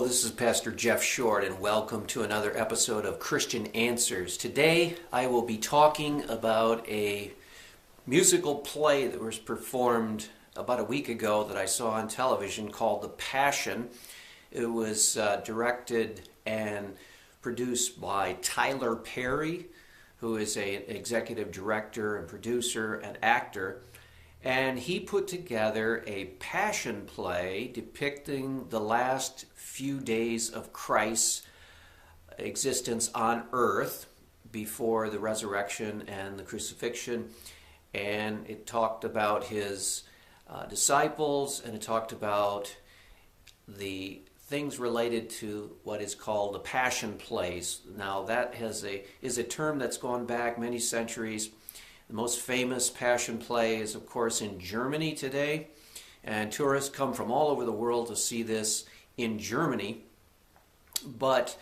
Hello, this is Pastor Jeff Short, and welcome to another episode of Christian Answers. Today I will be talking about a musical play that was performed about a week ago that I saw on television called The Passion. It was directed and produced by Tyler Perry, who is an executive director and producer and actor. And he put together a passion play depicting the last few days of Christ's existence on earth before the resurrection and the crucifixion. And it talked about his disciples, and it talked about the things related to what is called the passion plays. Now that is a term that's gone back many centuries. The most famous passion play is, of course, in Germany today, and tourists come from all over the world to see this in Germany. But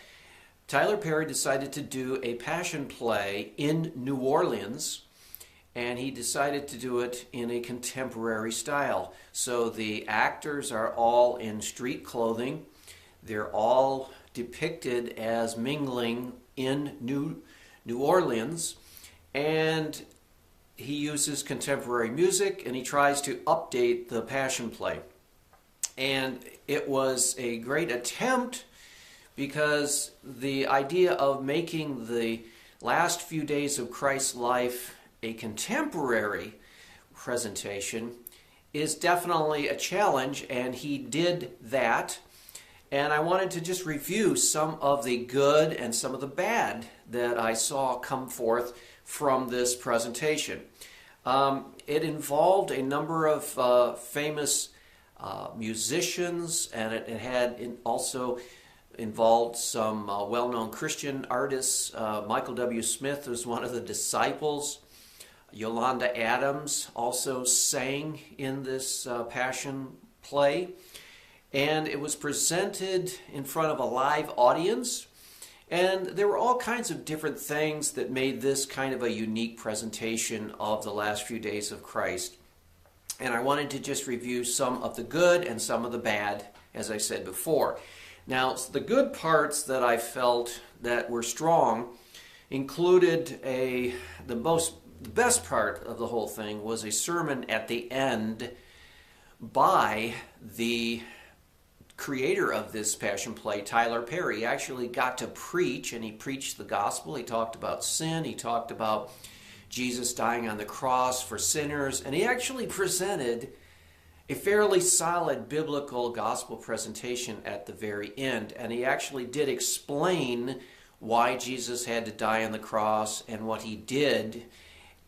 Tyler Perry decided to do a passion play in New Orleans, and he decided to do it in a contemporary style. So the actors are all in street clothing. They're all depicted as mingling in New Orleans, and he uses contemporary music, and he tries to update the passion play. And it was a great attempt, because the idea of making the last few days of Christ's life a contemporary presentation is definitely a challenge, and he did that. And I wanted to just review some of the good and some of the bad that I saw come forth from this presentation. It involved a number of famous musicians, and it also involved some well-known Christian artists. Michael W. Smith was one of the disciples. Yolanda Adams also sang in this passion play. And it was presented in front of a live audience. And there were all kinds of different things that made this kind of a unique presentation of the last few days of Christ. And I wanted to just review some of the good and some of the bad, as I said before. Now, the good parts that I felt that were strong included the best part of the whole thing was a sermon at the end by the creator of this passion play, Tyler Perry. He actually got to preach, and he preached the gospel. He talked about sin. He talked about Jesus dying on the cross for sinners, and he actually presented a fairly solid biblical gospel presentation at the very end. And he actually did explain why Jesus had to die on the cross and what he did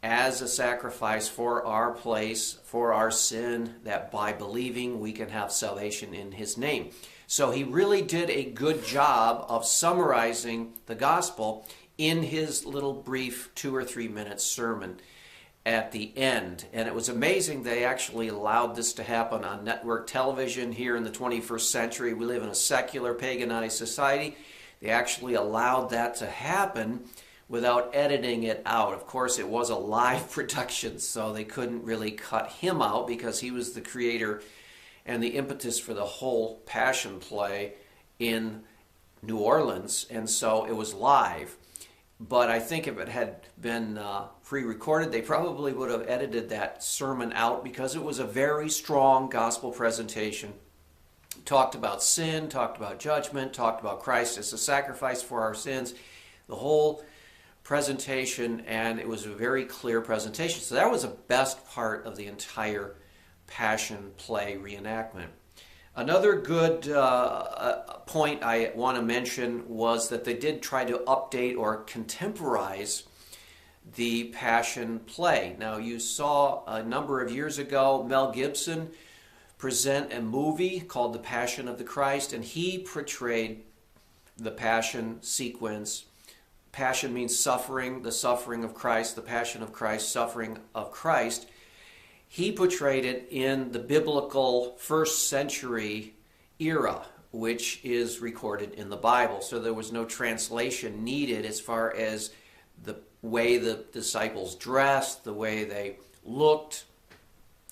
as a sacrifice for our place, for our sin, that by believing we can have salvation in his name. So he really did a good job of summarizing the gospel in his little brief 2 or 3 minute sermon at the end. And it was amazing they actually allowed this to happen on network television here in the 21st century. We live in a secular, paganized society. They actually allowed that to happen without editing it out. Of course, it was a live production, so they couldn't really cut him out because he was the creator and the impetus for the whole passion play in New Orleans, and so it was live. But I think if it had been pre-recorded, they probably would have edited that sermon out, because it was a very strong gospel presentation. Talked about sin, talked about judgment, talked about Christ as a sacrifice for our sins, the whole presentation, and it was a very clear presentation. So that was the best part of the entire passion play reenactment. Another good point I want to mention was that they did try to update or contemporize the passion play. Now, you saw a number of years ago Mel Gibson present a movie called The Passion of the Christ, and he portrayed the passion sequence. Passion means suffering, the suffering of Christ, the passion of Christ, suffering of Christ. He portrayed it in the biblical first century era, which is recorded in the Bible. So there was no translation needed as far as the way the disciples dressed, the way they looked.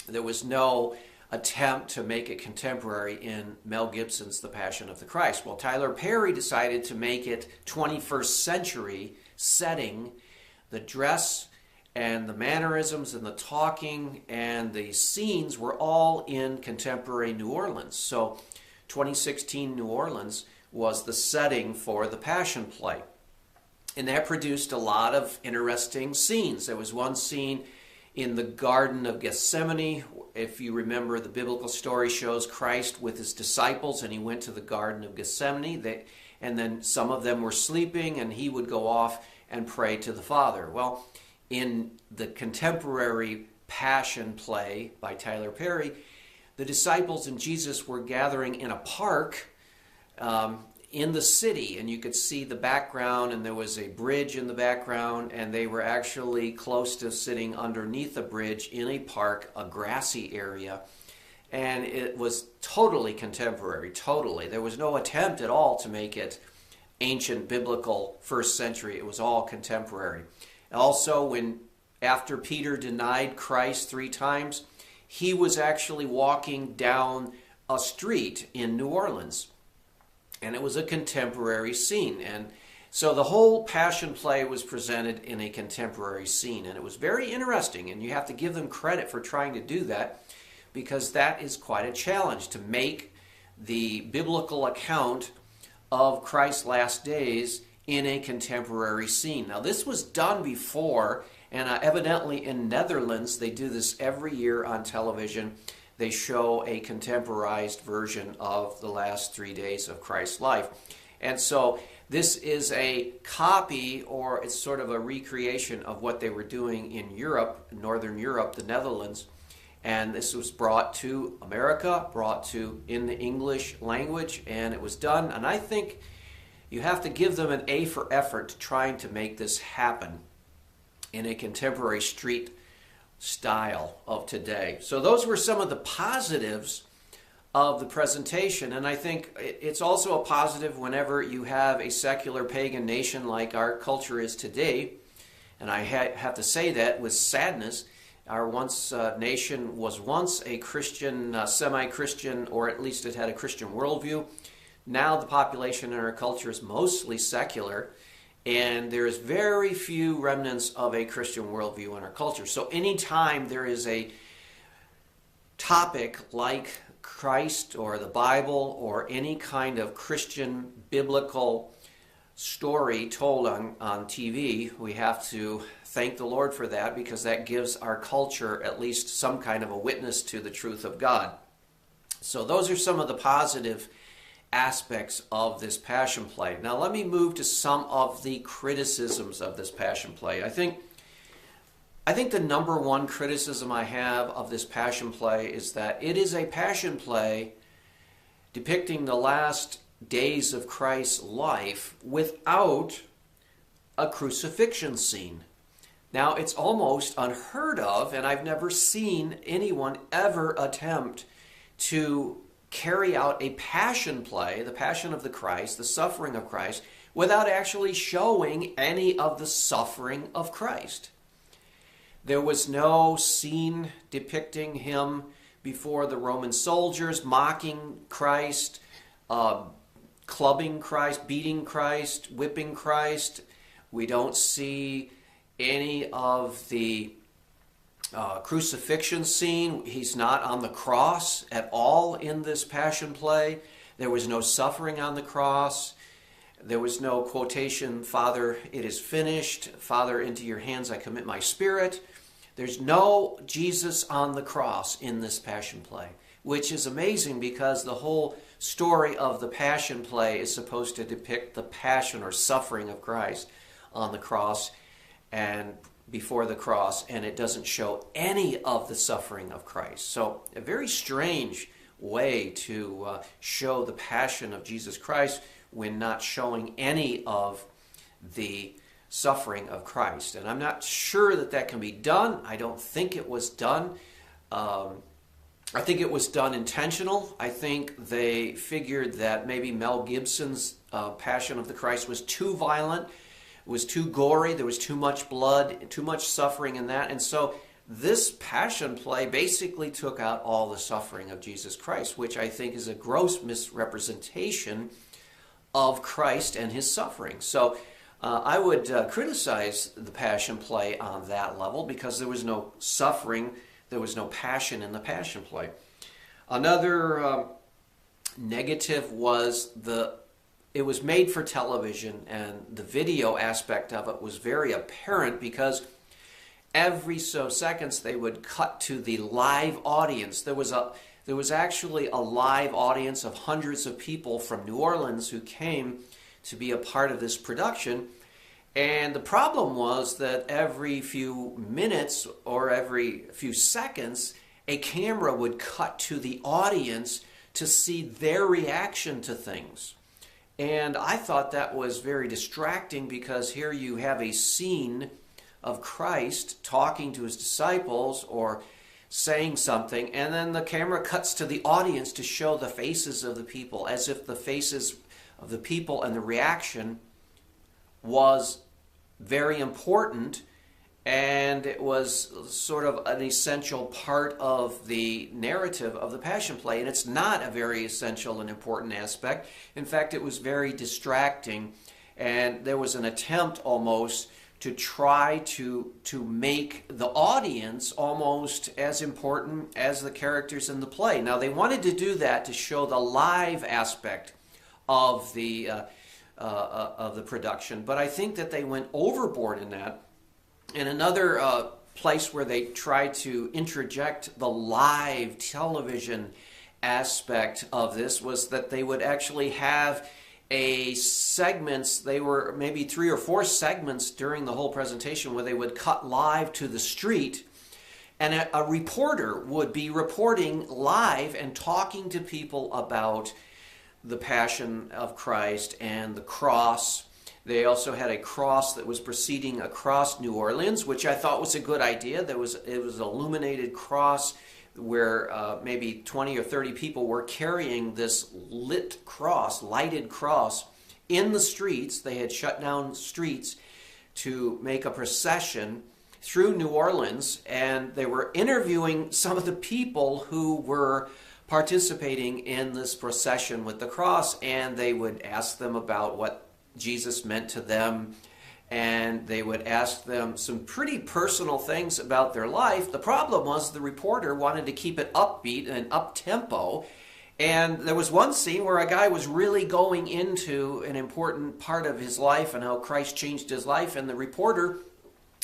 There was no attempt to make it contemporary in Mel Gibson's The Passion of the Christ. Well, Tyler Perry decided to make it 21st century setting. The dress and the mannerisms and the talking and the scenes were all in contemporary New Orleans. So 2016 New Orleans was the setting for the Passion Play. And that produced a lot of interesting scenes. There was one scene in the Garden of Gethsemane. If you remember, the biblical story shows Christ with his disciples, and he went to the Garden of Gethsemane. And then some of them were sleeping, and he would go off and pray to the Father. Well, in the contemporary Passion Play by Tyler Perry, the disciples and Jesus were gathering in a park in the city, and you could see the background, and there was a bridge in the background, and they were actually close to sitting underneath a bridge in a park, a grassy area, and it was totally contemporary, totally. There was no attempt at all to make it ancient biblical first century. It was all contemporary. Also, after Peter denied Christ 3 times, he was actually walking down a street in New Orleans. And it was a contemporary scene. And so the whole Passion Play was presented in a contemporary scene. And it was very interesting. And you have to give them credit for trying to do that, because that is quite a challenge, to make the biblical account of Christ's last days in a contemporary scene. Now, this was done before, and evidently in Netherlands, they do this every year on television. They show a contemporized version of the last 3 days of Christ's life. And so this is a copy, or it's sort of a recreation of what they were doing in Europe, Northern Europe, the Netherlands. And this was brought to America, brought to in the English language, and it was done. And I think you have to give them an A for effort to trying to make this happen in a contemporary street style of today. So those were some of the positives of the presentation, and I think it's also a positive whenever you have a secular pagan nation like our culture is today, and I have to say that with sadness. Our nation was once a Christian, semi-Christian, or at least it had a Christian worldview. Now the population in our culture is mostly secular, and there is very few remnants of a Christian worldview in our culture. So anytime there is a topic like Christ or the Bible or any kind of Christian biblical story told on TV, we have to thank the Lord for that, because that gives our culture at least some kind of a witness to the truth of God. So those are some of the positive aspects of this Passion Play. Now let me move to some of the criticisms of this Passion Play. I think the number one criticism I have of this Passion Play is that it is a Passion Play depicting the last days of Christ's life without a crucifixion scene. Now, it's almost unheard of, and I've never seen anyone ever attempt to carry out a Passion Play, the Passion of the Christ, the suffering of Christ, without actually showing any of the suffering of Christ. There was no scene depicting him before the Roman soldiers, mocking Christ, clubbing Christ, beating Christ, whipping Christ. We don't see any of the crucifixion scene. He's not on the cross at all in this Passion Play. There was no suffering on the cross. There was no quotation, "Father, it is finished. Father, into your hands I commit my spirit." There's no Jesus on the cross in this Passion Play, which is amazing, because the whole story of the Passion Play is supposed to depict the passion or suffering of Christ on the cross and before the cross, and it doesn't show any of the suffering of Christ. So a very strange way to show the passion of Jesus Christ when not showing any of the suffering of Christ. And I'm not sure that that can be done. I don't think it was done. I think it was done intentional. I think they figured that maybe Mel Gibson's Passion of the Christ was too violent, was too gory, there was too much blood, too much suffering in that, and so this Passion play basically took out all the suffering of Jesus Christ, which I think is a gross misrepresentation of Christ and his suffering. So I would criticize the Passion play on that level because there was no suffering, there was no passion in the Passion play. Another negative was it was made for television, and the video aspect of it was very apparent because every so seconds they would cut to the live audience. There was actually a live audience of hundreds of people from New Orleans who came to be a part of this production. And the problem was that every few minutes or every few seconds, a camera would cut to the audience to see their reaction to things. And I thought that was very distracting because here you have a scene of Christ talking to his disciples or saying something, and then the camera cuts to the audience to show the faces of the people, as if the faces of the people and the reaction was very important, and it was sort of an essential part of the narrative of the Passion play. And it's not a very essential and important aspect. In fact, it was very distracting, and there was an attempt almost to try to make the audience almost as important as the characters in the play. Now, they wanted to do that to show the live aspect of the production, but I think that they went overboard in that. And another place where they tried to interject the live television aspect of this was that they would actually have segments. They were maybe 3 or 4 segments during the whole presentation where they would cut live to the street, and a reporter would be reporting live and talking to people about the Passion of Christ and the cross. They also had a cross that was proceeding across New Orleans, which I thought was a good idea. It was an illuminated cross where maybe 20 or 30 people were carrying this lighted cross in the streets. They had shut down streets to make a procession through New Orleans, and they were interviewing some of the people who were participating in this procession with the cross, and they would ask them about what Jesus meant to them, and they would ask them some pretty personal things about their life. The problem was the reporter wanted to keep it upbeat and up-tempo, and there was one scene where a guy was really going into an important part of his life and how Christ changed his life, and the reporter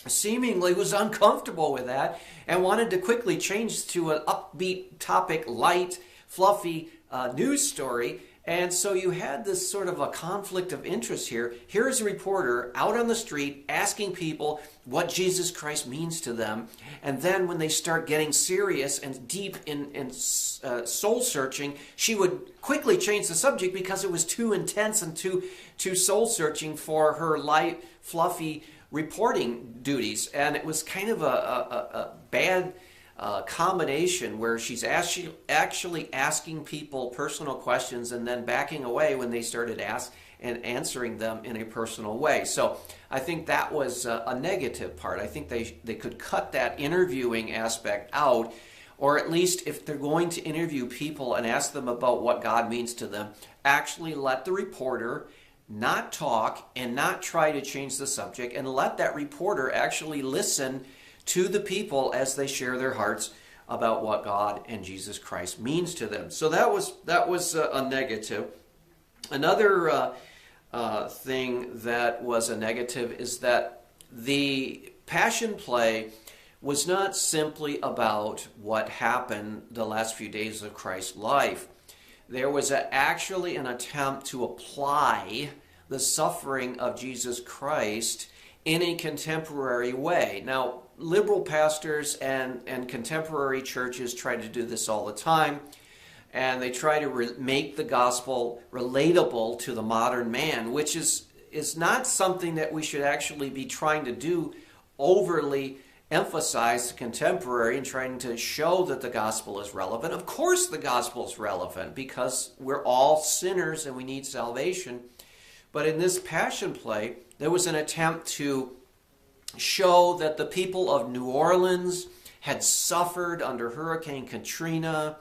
seemingly was uncomfortable with that and wanted to quickly change to an upbeat topic, light, fluffy news story. And so you had this sort of a conflict of interest here. Here's a reporter out on the street asking people what Jesus Christ means to them. And then when they start getting serious and deep in soul searching, she would quickly change the subject because it was too intense and too soul searching for her light, fluffy reporting duties. And it was kind of a bad combination where she's actually asking people personal questions and then backing away when they started answering them in a personal way. So I think that was a negative part. I think they could cut that interviewing aspect out, or at least if they're going to interview people and ask them about what God means to them, actually let the reporter not talk and not try to change the subject, and let that reporter actually listen to the people as they share their hearts about what God and Jesus Christ means to them. So that was a negative. Another thing that was a negative is that the Passion play was not simply about what happened the last few days of Christ's life. There was actually an attempt to apply the suffering of Jesus Christ in a contemporary way. Now, liberal pastors and contemporary churches try to do this all the time, and they try to make the gospel relatable to the modern man, which is not something that we should actually be trying to do, overly emphasize the contemporary and trying to show that the gospel is relevant. Of course the gospel is relevant because we're all sinners and we need salvation. But in this Passion play, there was an attempt to show that the people of New Orleans had suffered under Hurricane Katrina,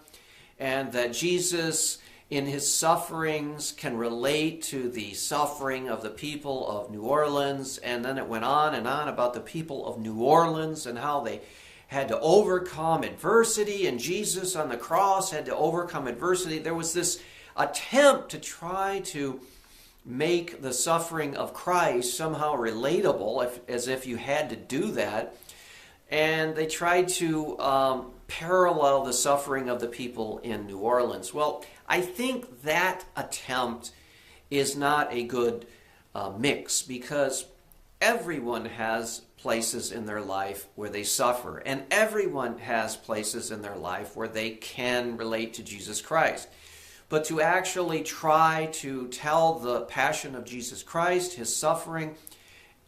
and that Jesus in his sufferings can relate to the suffering of the people of New Orleans. And then it went on and on about the people of New Orleans and how they had to overcome adversity, and Jesus on the cross had to overcome adversity. There was this attempt to try to make the suffering of Christ somehow relatable, as if you had to do that. And they tried to parallel the suffering of the people in New Orleans. Well, I think that attempt is not a good mix, because everyone has places in their life where they suffer, and everyone has places in their life where they can relate to Jesus Christ. But to actually try to tell the passion of Jesus Christ, his suffering,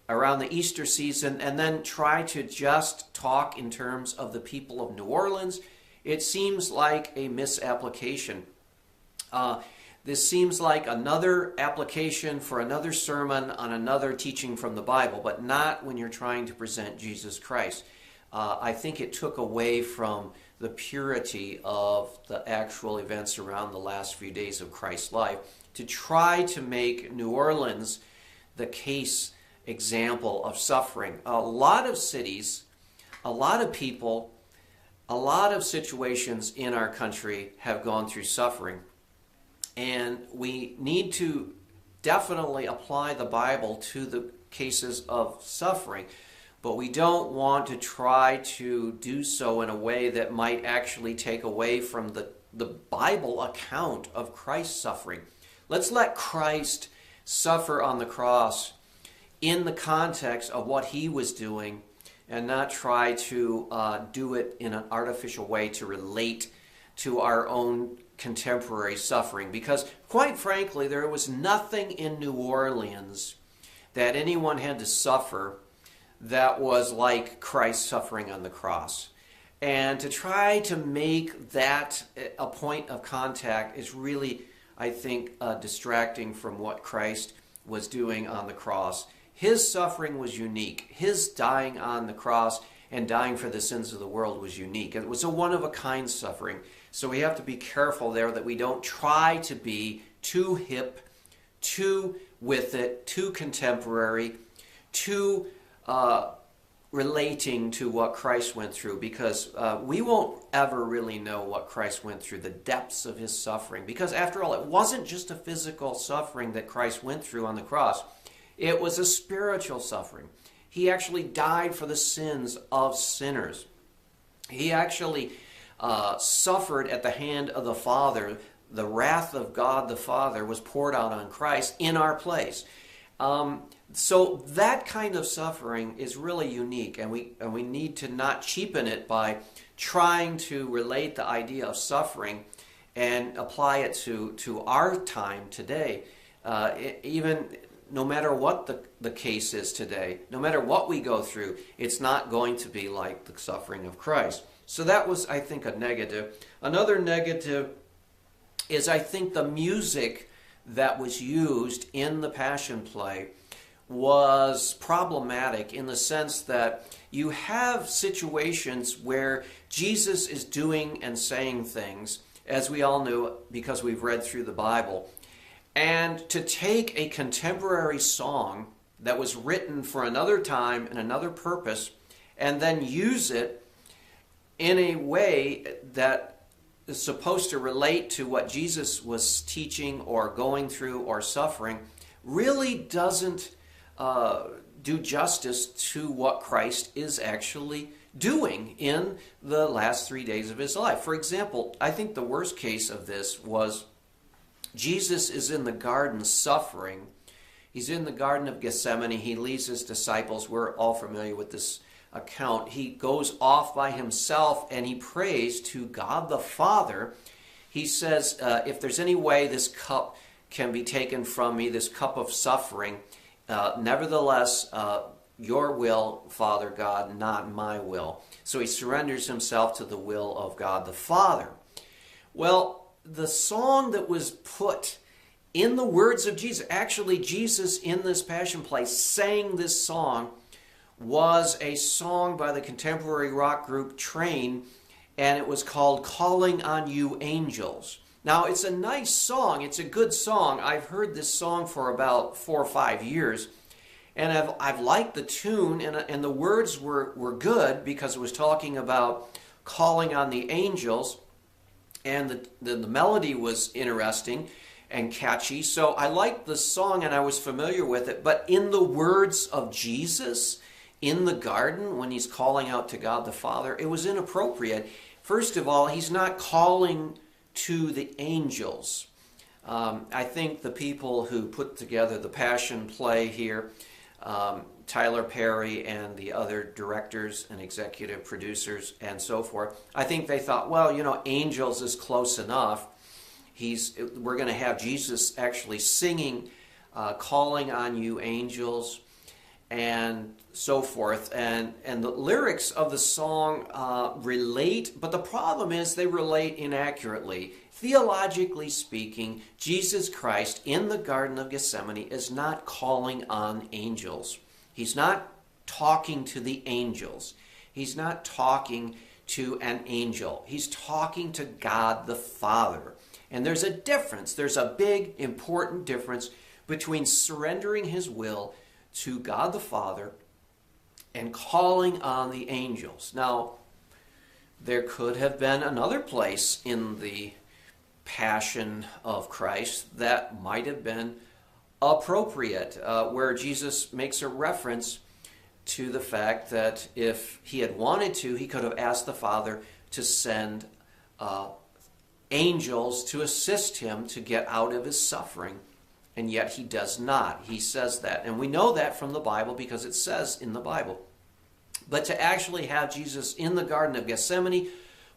around the Easter season, and then try to just talk in terms of the people of New Orleans, it seems like a misapplication. This seems like another application for another sermon on another teaching from the Bible, but not when you're trying to present Jesus Christ. I think it took away from the purity of the actual events around the last few days of Christ's life to try to make New Orleans the case example of suffering. A lot of cities, a lot of people, a lot of situations in our country have gone through suffering. And we need to definitely apply the Bible to the cases of suffering. But we don't want to try to do so in a way that might actually take away from the Bible account of Christ's suffering. Let's let Christ suffer on the cross in the context of what he was doing, and not try to do it in an artificial way to relate to our own contemporary suffering. Because quite frankly, there was nothing in New Orleans that anyone had to suffer that was like Christ suffering on the cross. And to try to make that a point of contact is really, I think, distracting from what Christ was doing on the cross. His suffering was unique. His dying on the cross and dying for the sins of the world was unique. It was a one-of-a-kind suffering. So we have to be careful there that we don't try to be too hip, too with it, too contemporary, too relating to what Christ went through, because we won't ever really know what Christ went through, the depths of his suffering. Because after all, it wasn't just a physical suffering that Christ went through on the cross. It was a spiritual suffering. He actually died for the sins of sinners. He actually suffered at the hand of the Father. The wrath of God the Father was poured out on Christ in our place. So that kind of suffering is really unique, and we need to not cheapen it by trying to relate the idea of suffering and apply it to our time today. Even no matter what the case is today, no matter what we go through, it's not going to be like the suffering of Christ. So that was, I think, a negative. Another negative is, I think, the music that was used in the Passion Play was problematic in the sense that you have situations where Jesus is doing and saying things, as we all knew because we've read through the Bible. And to take a contemporary song that was written for another time and another purpose, and then use it in a way that is supposed to relate to what Jesus was teaching or going through or suffering, really doesn't do justice to what Christ is actually doing in the last 3 days of his life. For example, I think the worst case of this was Jesus is in the garden suffering. He's in the Garden of Gethsemane. He leaves his disciples. We're all familiar with this account. He goes off by himself and he prays to God the Father. He says, if there's any way this cup can be taken from me, this cup of suffering, nevertheless, your will, Father God, not my will. So he surrenders himself to the will of God the Father. Well, the song that was put in the words of Jesus, actually Jesus in this Passion Play sang this song, was a song by the contemporary rock group Train, and it was called Calling on You Angels. Now, it's a nice song. It's a good song. I've heard this song for about 4 or 5 years, and I've liked the tune, and the words were good because it was talking about calling on the angels, and the melody was interesting and catchy. So I liked the song, and I was familiar with it. But in the words of Jesus in the garden, when he's calling out to God the Father, it was inappropriate. First of all, he's not calling to the angels. I think the people who put together the Passion play here, Tyler Perry and the other directors and executive producers and so forth, I think they thought, well, you know, angels is close enough. We're going to have Jesus actually singing, calling on you angels, and so forth. And the lyrics of the song relate, but the problem is they relate inaccurately. Theologically speaking, Jesus Christ in the Garden of Gethsemane is not calling on angels. He's not talking to the angels. He's not talking to an angel. He's talking to God the Father. And there's a difference. There's a big, important difference between surrendering his will to God the Father and calling on the angels. Now, there could have been another place in the Passion of Christ that might have been appropriate, where Jesus makes a reference to the fact that if he had wanted to, he could have asked the Father to send angels to assist him to get out of his suffering, and yet he does not. He says that, and we know that from the Bible because it says in the Bible. But to actually have Jesus in the Garden of Gethsemane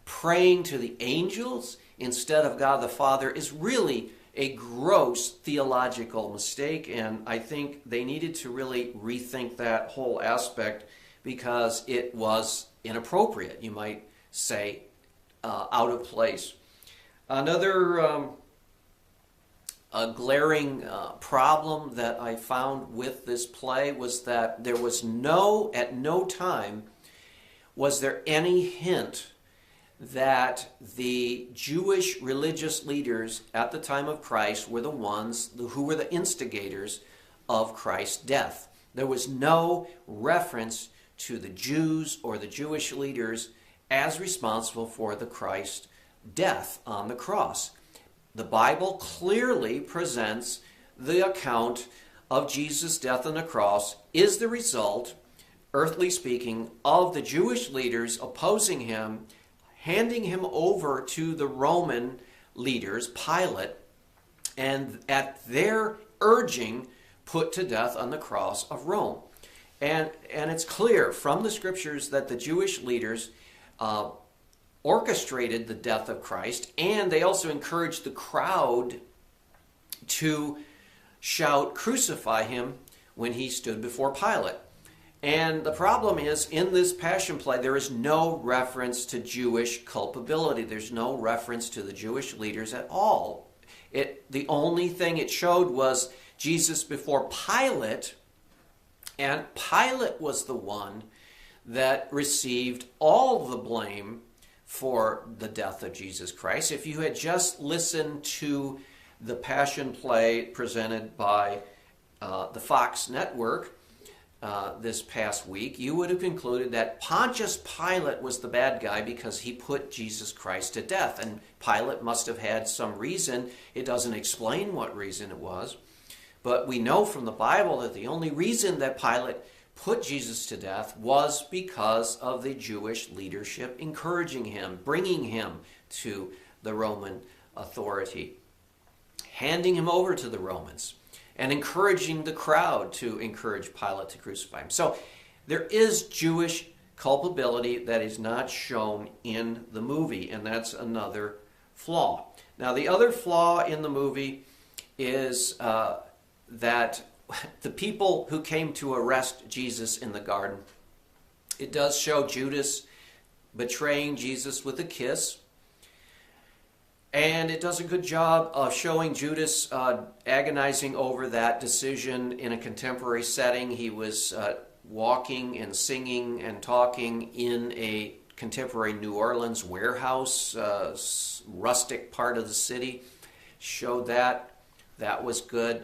praying to the angels instead of God the Father is really a gross theological mistake, and I think they needed to really rethink that whole aspect because it was inappropriate, you might say, out of place. Another glaring problem that I found with this play was that there was at no time was there any hint that the Jewish religious leaders at the time of Christ were the ones who were the instigators of Christ's death. There was no reference to the Jews or the Jewish leaders as responsible for the Christ death on the cross. The Bible clearly presents the account of Jesus' death on the cross is the result, earthly speaking, of the Jewish leaders opposing him, handing him over to the Roman leaders, Pilate, and at their urging put to death on the cross of Rome. And it's clear from the scriptures that the Jewish leaders orchestrated the death of Christ, and they also encouraged the crowd to shout, "Crucify him," when he stood before Pilate. And the problem is, in this Passion play, there is no reference to Jewish culpability. There's no reference to the Jewish leaders at all. The only thing it showed was Jesus before Pilate, and Pilate was the one that received all the blame for the death of Jesus Christ. If you had just listened to the Passion play presented by the Fox Network this past week, you would have concluded that Pontius Pilate was the bad guy because he put Jesus Christ to death. And Pilate must have had some reason. It doesn't explain what reason it was. But we know from the Bible that the only reason that Pilate put Jesus to death was because of the Jewish leadership encouraging him, bringing him to the Roman authority, handing him over to the Romans, and encouraging the crowd to encourage Pilate to crucify him. So there is Jewish culpability that is not shown in the movie, and that's another flaw. Now, the other flaw in the movie is that the people who came to arrest Jesus in the garden, it does show Judas betraying Jesus with a kiss. And it does a good job of showing Judas agonizing over that decision in a contemporary setting. He was walking and singing and talking in a contemporary New Orleans warehouse, rustic part of the city. Showed that. That was good.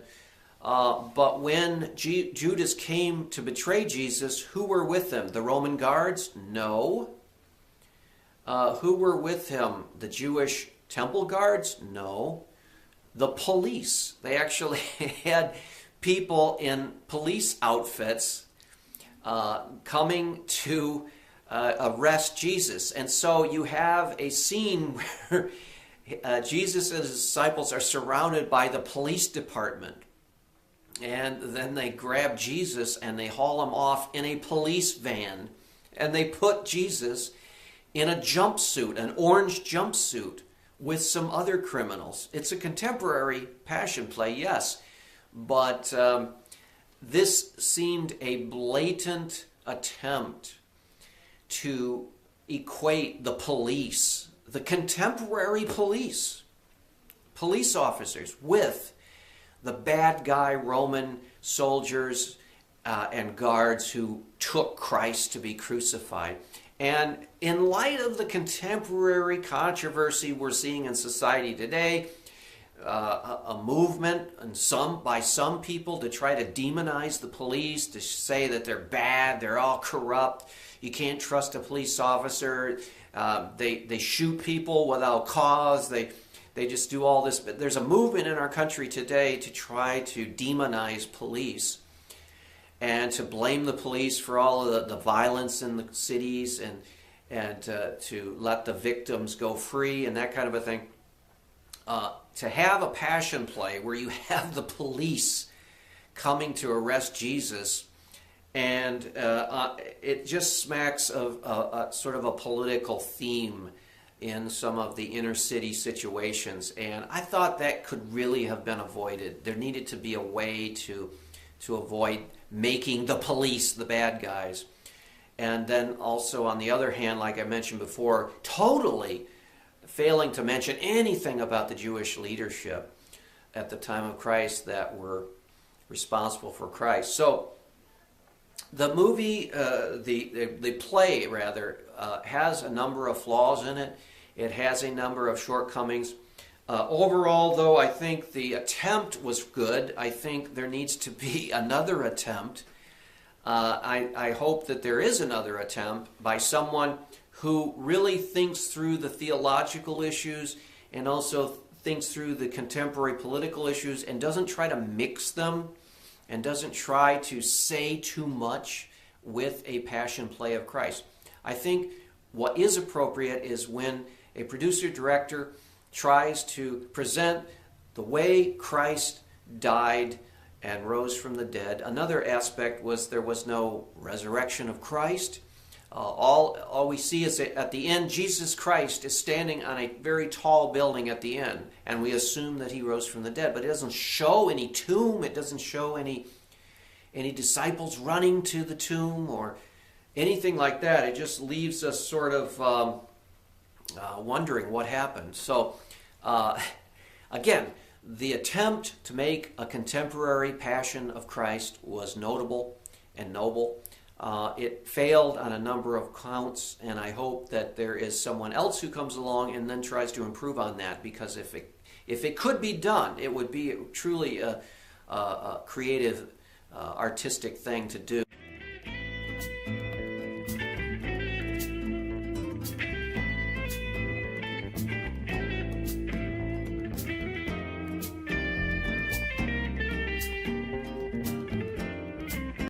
But when Judas came to betray Jesus, who were with him? The Roman guards? No. Who were with him? The Jewish temple guards? No. The police. They actually had people in police outfits coming to arrest Jesus. And so you have a scene where Jesus and his disciples are surrounded by the police department. And then they grab Jesus and they haul him off in a police van. And they put Jesus in a jumpsuit, an orange jumpsuit, with some other criminals. It's a contemporary passion play, yes. But this seemed a blatant attempt to equate the police, the contemporary police officers, with the bad guy Roman soldiers and guards who took Christ to be crucified. And in light of the contemporary controversy we're seeing in society today, a movement by some people to try to demonize the police, to say that they're bad, they're all corrupt, you can't trust a police officer, they shoot people without cause, they just do all this. But there's a movement in our country today to try to demonize police and to blame the police for all of the violence in the cities and to let the victims go free and that kind of a thing. To have a passion play where you have the police coming to arrest Jesus, and it just smacks of sort of a political theme in some of the inner city situations. And I thought that could really have been avoided. There needed to be a way to avoid making the police the bad guys. And then also on the other hand, like I mentioned before, totally failing to mention anything about the Jewish leadership at the time of Christ that were responsible for Christ. So the movie, the play rather, has a number of flaws in it. It has a number of shortcomings. Overall, though, I think the attempt was good. I think there needs to be another attempt. I hope that there is another attempt by someone who really thinks through the theological issues and also thinks through the contemporary political issues and doesn't try to mix them and doesn't try to say too much with a passion play of Christ. I think what is appropriate is when a producer-director tries to present the way Christ died and rose from the dead. Another aspect was there was no resurrection of Christ. All we see is that at the end, Jesus Christ is standing on a very tall building at the end, and we assume that he rose from the dead. But it doesn't show any tomb. It doesn't show any disciples running to the tomb or anything like that. It just leaves us sort of wondering what happened. So, again, the attempt to make a contemporary Passion of Christ was notable and noble. It failed on a number of counts, and I hope that there is someone else who comes along and then tries to improve on that, because if it could be done, it would be truly a creative, artistic thing to do.